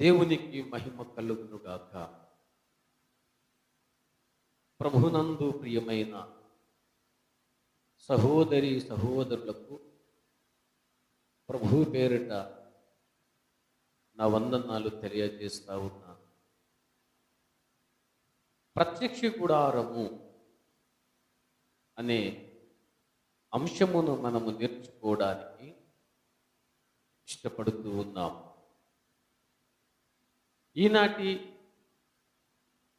దేవునికి మహిమ కలుగునుగాక. ప్రభునందు ప్రియమైన సహోదరి సహోదరులకు ప్రభు పేరిట నా వందనాలు తెలియజేస్తా ఉన్నాను. ప్రత్యక్ష గుడారము అనే అంశమును మనము నేర్చుకోవడానికి ఇష్టపడుతూ ఉన్నాము. ఈనాటి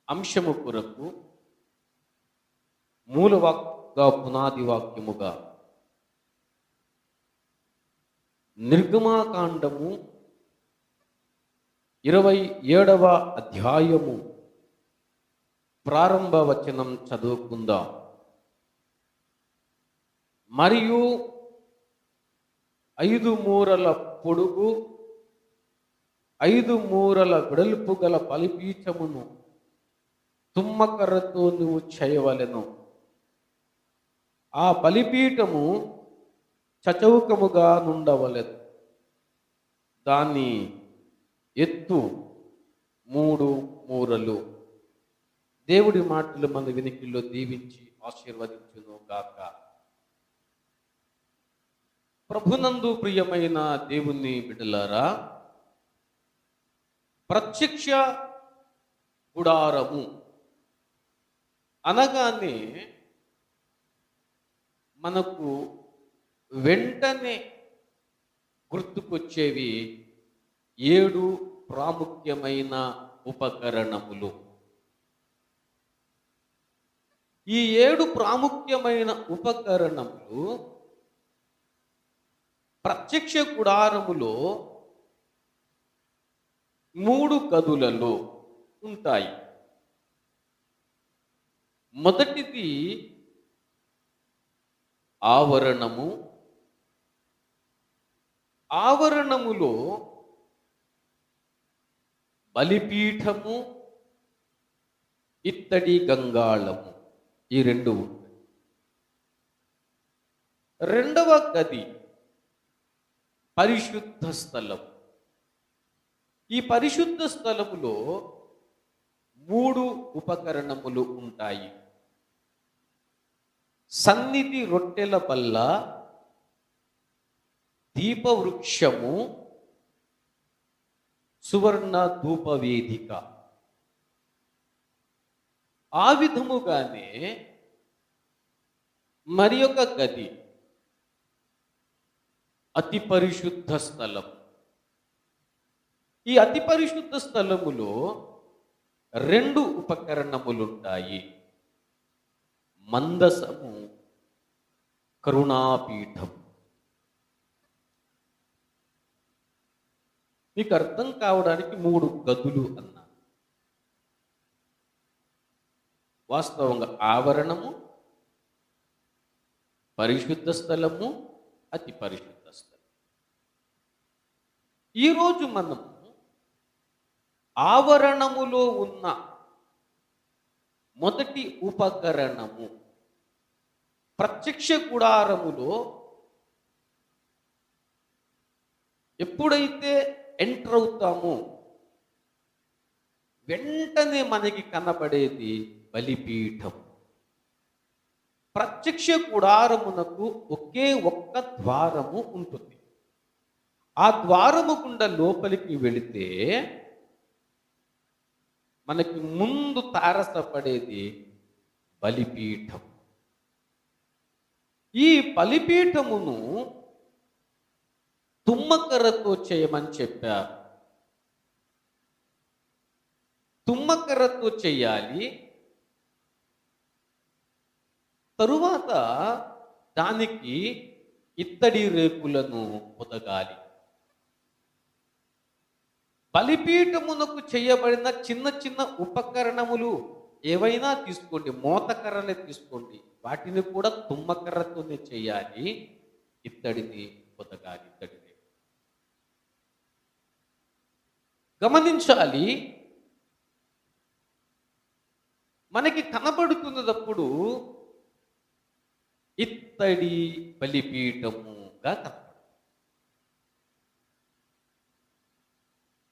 అంశము కొరకు మూలవాక్గా పునాది వాక్యముగా నిర్గమాకాండము 27వ అధ్యాయము ప్రారంభ వచనం చదువుకుందాం. మరియు 5 మూరల పొడుగు 5 మూరల వెడల్పు గల బలిపీఠమును తుమ్మకర్రతో నువ్వు చేయవలెను. ఆ బలిపీఠము చచౌకముగా నుండవలెను. దాని ఎత్తు 3 మూరలు. దేవుడి మాటలు మన వినికిల్లో దీవించి ఆశీర్వదించును గాక. ప్రభునందు ప్రియమైన దేవుని బిడ్డలారా, ప్రత్యక్ష గుడారము అనగానే మనకు వెంటనే గుర్తుకొచ్చేవి 7 ప్రాముఖ్యమైన ఉపకరణములు. ఈ 7 ప్రాముఖ్యమైన ఉపకరణములు ప్రత్యక్ష గుడారములో 3 గదులలో ఉంటాయి. మొదటిది ఆవరణము. ఆవరణములో బలిపీఠము, ఇత్తడి గంగాళము, ఈ 2 ఉంటాయి. రెండవ గది పరిశుద్ధ స్థలం. ఈ పరిశుద్ధ స్థలములో 3 ఉపకరణములు ఉంటాయి. సన్నిధి రొట్టెల బల్ల, దీపవృక్షము, సువర్ణ ధూపవేదిక. ఆ విధముగానే మరి ఒక గది అతి పరిశుద్ధ స్థలం. ఈ అతి పరిశుద్ధ స్థలములో 2 ఉపకరణములుంటాయి. మందసము, కరుణాపీఠం. మీకు అర్థం కావడానికి 3 గదులు అన్నా. వాస్తవంగా ఆవరణము, పరిశుద్ధ స్థలము, అతి పరిశుద్ధ స్థలం. ఈరోజు మనం ఆవరణములో ఉన్న మొదటి ఉపకరణము, ప్రత్యక్ష గుడారములో ఎప్పుడైతే ఎంటర్ అవుతామో వెంటనే మనకి కనబడేది బలిపీఠం. ప్రత్యక్ష గుడారమునకు ఒకే ఒక్క ద్వారము ఉంటుంది. ఆ ద్వారము గుండా లోపలికి వెళితే మనకి ముందు తారసపడేది బలిపీఠం. ఈ బలిపీఠమును తుమ్మకర్రతో చేయమని చెప్పారు. తుమ్మకర్రతో చేయాలి. తరువాత దానికి ఇత్తడి రేకులను పొదగాలి. బలిపీఠమునకు చేయబడిన చిన్న చిన్న ఉపకరణములు ఏవైనా తీసుకోండి, మోతకర్రలే తీసుకోండి, వాటిని కూడా తుమ్మకర్రతోనే చేయాలి. ఇత్తడిని పొదగాలి. ఇత్తడిని గమనించాలి. మనకి కనబడుతున్నప్పుడు ఇత్తడి బలిపీఠముగా కనబడుతుంది.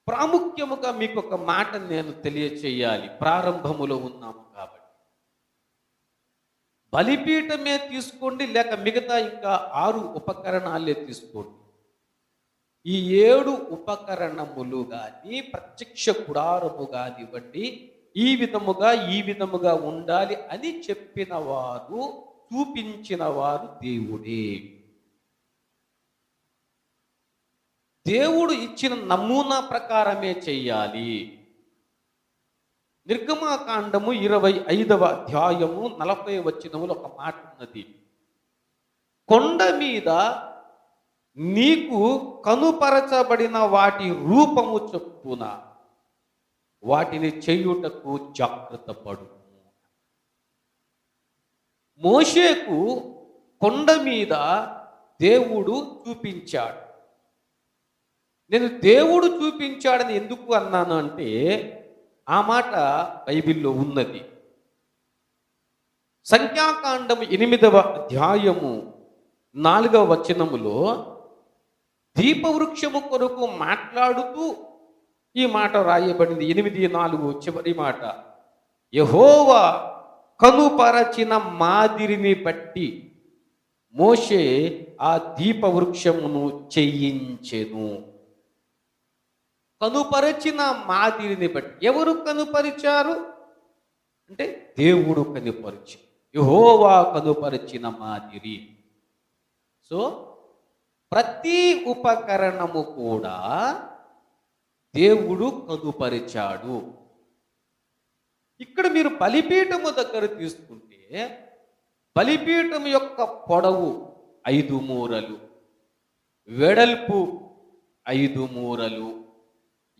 ప్రాముఖ్యముగా మీకు ఒక మాట నేను తెలియచేయాలి. ప్రారంభములో ఉన్నాము కాబట్టి. బలిపీఠమే తీసుకోండి, లేక మిగతా ఇంకా 6 ఉపకరణాలే తీసుకోండి. ఈ 7 ఉపకరణములు గాని, ప్రత్యక్ష గుడారము కానివ్వండి, ఈ విధముగా ఉండాలి అని చెప్పిన వారు, చూపించిన వారు దేవుడే. దేవుడు ఇచ్చిన నమూనా ప్రకారమే చెయ్యాలి. నిర్గమాకాండము 25వ అధ్యాయము 40వ వచనములో ఒక మాట ఉన్నది. కొండ మీద నీకు కనుపరచబడిన వాటి రూపము చొప్పున వాటిని చేయుటకు జాగ్రత్త పడు. మోషేకు కొండ మీద దేవుడు చూపించాడు. నేను దేవుడు చూపించాడని ఎందుకు అన్నాను అంటే, ఆ మాట బైబిల్లో ఉన్నది. సంఖ్యాకాండము 8వ అధ్యాయము 4వ వచనములో దీపవృక్షము కొరకు మాట్లాడుతూ ఈ మాట రాయబడింది. 8:4 చివరి మాట, యెహోవా కనుపరచిన మాదిరిని బట్టి మోషే ఆ దీపవృక్షమును చేయించెను. కనుపరచిన మాదిరిని బట్టి. ఎవరు కనుపరిచారు అంటే దేవుడు కనుపరిచి, యెహోవా కనుపరిచిన మాదిరి. సో ప్రతి ఉపకరణము కూడా దేవుడు కనుపరిచాడు. ఇక్కడ మీరు బలిపీఠము దగ్గర తీసుకుంటే, బలిపీఠం యొక్క పొడవు 5 మూరలు, వెడల్పు 5 మూరలు,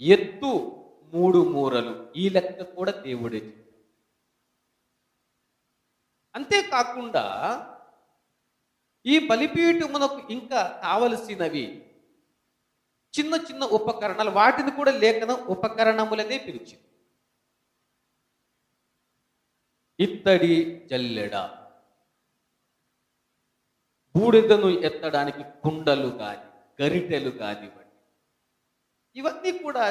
ఎత్తు 3 మూరలు. ఈ లెక్క కూడా దేవుడే. అంతేకాకుండా ఈ బలిపీఠమునకు ఇంకా కావలసినవి చిన్న చిన్న ఉపకరణాలు, వాటిని కూడా లేఖనం ఉపకరణములనే పిలిచింది. ఇత్తడి జల్లెడ, బూడిదను ఎత్తడానికి కుండలు కాని, గరిటెలు కానివ్వండి, ఇవన్నీ కూడా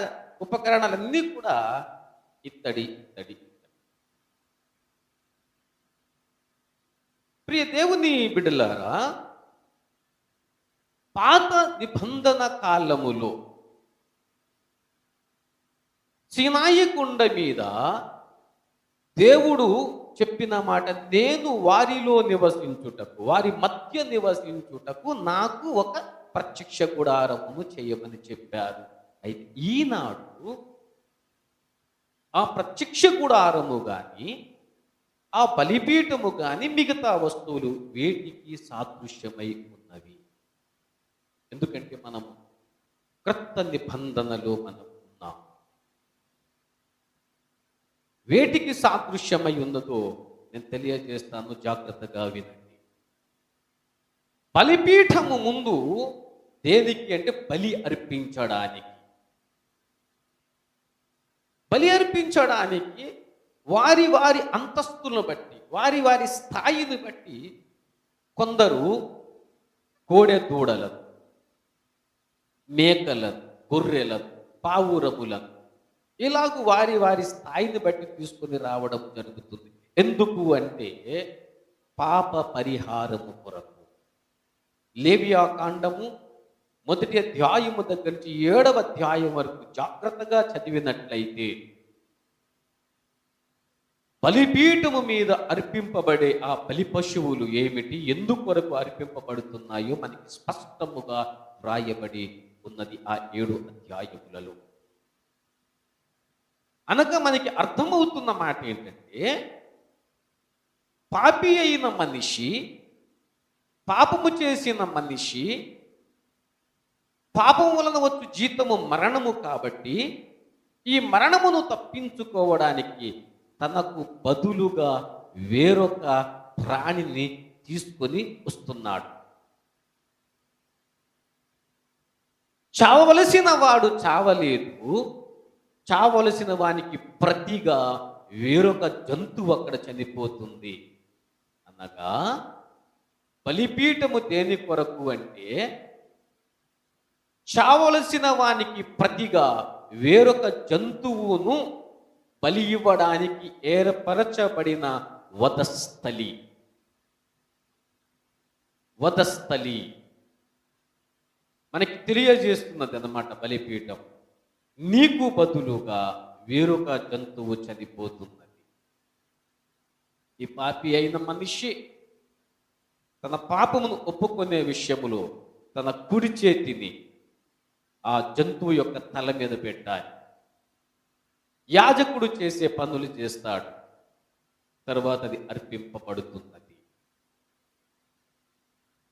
ఉపకరణాలన్నీ కూడా ఇత్తడి. ప్రియ దేవుని బిడ్డలారా, పాత నిబంధన కాలములో సీనాయి కొండ మీద దేవుడు చెప్పిన మాట, నేను వారిలో నివసించుటకు, వారి మధ్య నివసించుటకు నాకు ఒక ప్రత్యక్ష గుడారమును చేయమని చెప్పారు. అయితే ఈనాడు ఆ ప్రత్యక్ష గుడారము కానీ, ఆ బలిపీఠము కానీ, మిగతా వస్తువులు వేటికి సాదృశ్యమై ఉన్నవి. ఎందుకంటే మనము క్రొత్త నిబంధనలో మనం ఉన్నాం. వేటికి సాదృశ్యమై ఉన్నదో నేను తెలియజేస్తాను, జాగ్రత్తగా వినండి. బలిపీఠము ముందు దేనికి అంటే బలి అర్పించడానికి. బలి అర్పించడానికి వారి వారి అంతస్తులను బట్టి, వారి వారి స్థాయిని బట్టి కొందరు కోడె దూడలను, మేకలను, గొర్రెలను, పావురములను ఇలాగూ వారి వారి స్థాయిని బట్టి తీసుకొని రావడం జరుగుతుంది. ఎందుకు అంటే పాప పరిహారము కొరకు. లేవియా కాండము 1వ అధ్యాయము దగ్గర నుంచి 7వ అధ్యాయం వరకు జాగ్రత్తగా చదివినట్లయితే, బలిపీఠము మీద అర్పింపబడే ఆ బలి పశువులు ఏమిటి, ఎందుకొరకు అర్పింపబడుతున్నాయో మనకి స్పష్టముగా వ్రాయబడి ఉన్నది ఆ 7 అధ్యాయములలో. అనగా మనకి అర్థమవుతున్న మాట ఏంటంటే, పాపి అయిన మనిషి, పాపము చేసిన మనిషి, పాపం వలన వచ్చు జీతము మరణము కాబట్టి, ఈ మరణమును తప్పించుకోవడానికి తనకు బదులుగా వేరొక ప్రాణిని తీసుకొని వస్తున్నాడు. చావవలసిన వాడు చావలేదు, చావలసిన వానికి ప్రతిగా వేరొక జంతువు అక్కడ చనిపోతుంది. అనగా బలిపీఠము దేని కొరకు అంటే, చావలసిన వానికి ప్రతిగా వేరొక జంతువును బలి ఇవ్వడానికి ఏర్పరచబడిన వధస్థలి. వధస్థలి మనకి తెలియజేస్తున్నది అన్నమాట. బలిపీఠం నీకు బదులుగా వేరొక జంతువు చనిపోతున్నది. ఈ పాపి అయిన మనిషి తన పాపమును ఒప్పుకునే విషయములో తన కుడి చేతిని ఆ జంతువు యొక్క తల మీద పెట్టాలి. యాజకుడు చేసే పనులు చేస్తాడు, తర్వాత అది అర్పింపబడుతున్నది.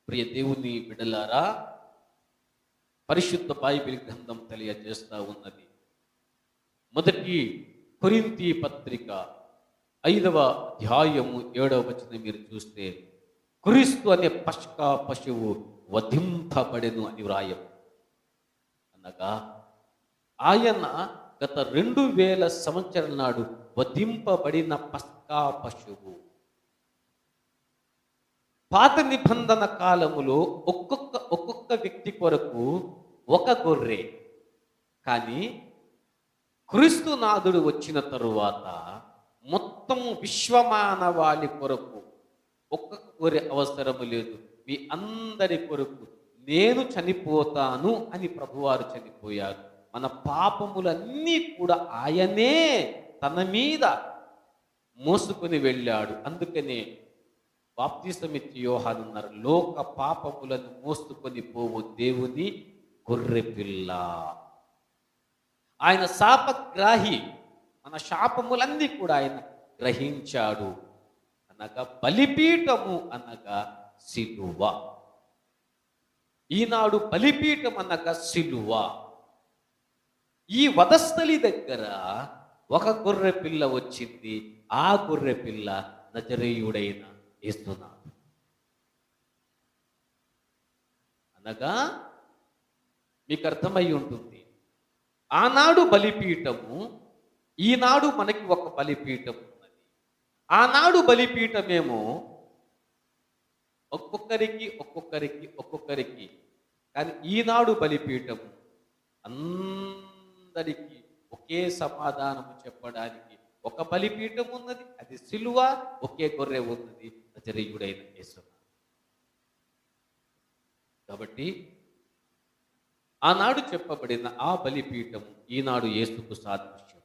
ప్రియ దేవుని బిడ్డలారా, పరిశుద్ధ బైబిల్ గ్రంథం తెలియజేస్తా ఉన్నది. మొదటి కొరింథీ పత్రిక 5వ అధ్యాయము 7వ వచనం మీరు చూస్తే, క్రీస్తు అనే పస్కా పశువు వధింపబడెను అని వ్రాయం. అనగా ఆయన గత 2000 సంవత్సరాల నాడు వధింపబడిన పస్కా పశువు. పాత నిబంధన కాలములో ఒక్కొక్క వ్యక్తి కొరకు ఒక గొర్రె. కానీ క్రీస్తు నాథుడు వచ్చిన తరువాత మొత్తం విశ్వమానవాళి కొరకు ఒక్కొక్క గొర్రె అవసరము లేదు, మీ అందరి కొరకు నేను చనిపోతాను అని ప్రభువారు చనిపోయారు. మన పాపములన్నీ కూడా ఆయనే తన మీద మోసుకొని వెళ్ళాడు. అందుకనే బాప్తిసమిచ్చి యోహాను అన్నారు, లోక పాపములను మోసుకొని పోవు దేవుని గొర్రె పిల్ల. ఆయన శాపగ్రాహి, మన శాపములన్నీ కూడా ఆయన గ్రహించాడు. అనగా బలిపీఠము అనగా సిలువ. ఈనాడు బలిపీఠం అనగా సిలువ. ఈ వధస్థలి దగ్గర ఒక గొర్రె పిల్ల వచ్చింది. ఆ గొర్రె పిల్ల నజరేయుడైన యేసునాథుడు. అనగా మీకు అర్థమై ఉంటుంది, ఆనాడు బలిపీఠము, ఈనాడు మనకి ఒక బలిపీఠం ఉన్నది. ఆనాడు బలిపీఠమేమో ఒక్కొక్కరికి, కానీ ఈనాడు బలిపీఠము అందరికీ ఒకే సమాధానము చెప్పడానికి ఒక బలిపీఠం ఉన్నది, అది సిలువ. ఒకే గొర్రె ఉన్నది, నజరేయుడైన యేసు. కాబట్టి ఆనాడు చెప్పబడిన ఆ బలిపీఠము ఈనాడు యేసుకు సాదృశ్యం.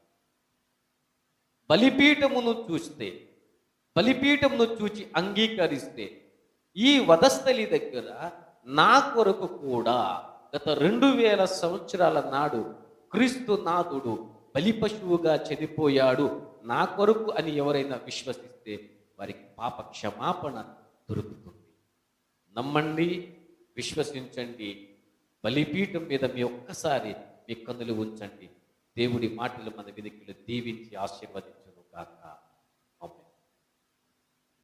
బలిపీఠమును చూస్తే, బలిపీఠమును చూచి అంగీకరిస్తే, ఈ వధస్థలి దగ్గర నా కొరకు కూడా గత 2000 సంవత్సరాల నాడు క్రీస్తు నాథుడు బలి పశువుగా చనిపోయాడు నా కొరకు అని ఎవరైనా విశ్వసిస్తే వారికి పాప క్షమాపణ దొరుకుతుంది. నమ్మండి, విశ్వసించండి. బలిపీఠం మీద మీ ఒక్కసారి మీ కన్నులు ఉంచండి. దేవుడి మాటలు మన వెనుకలు దీవించి ఆశీర్వదించండి.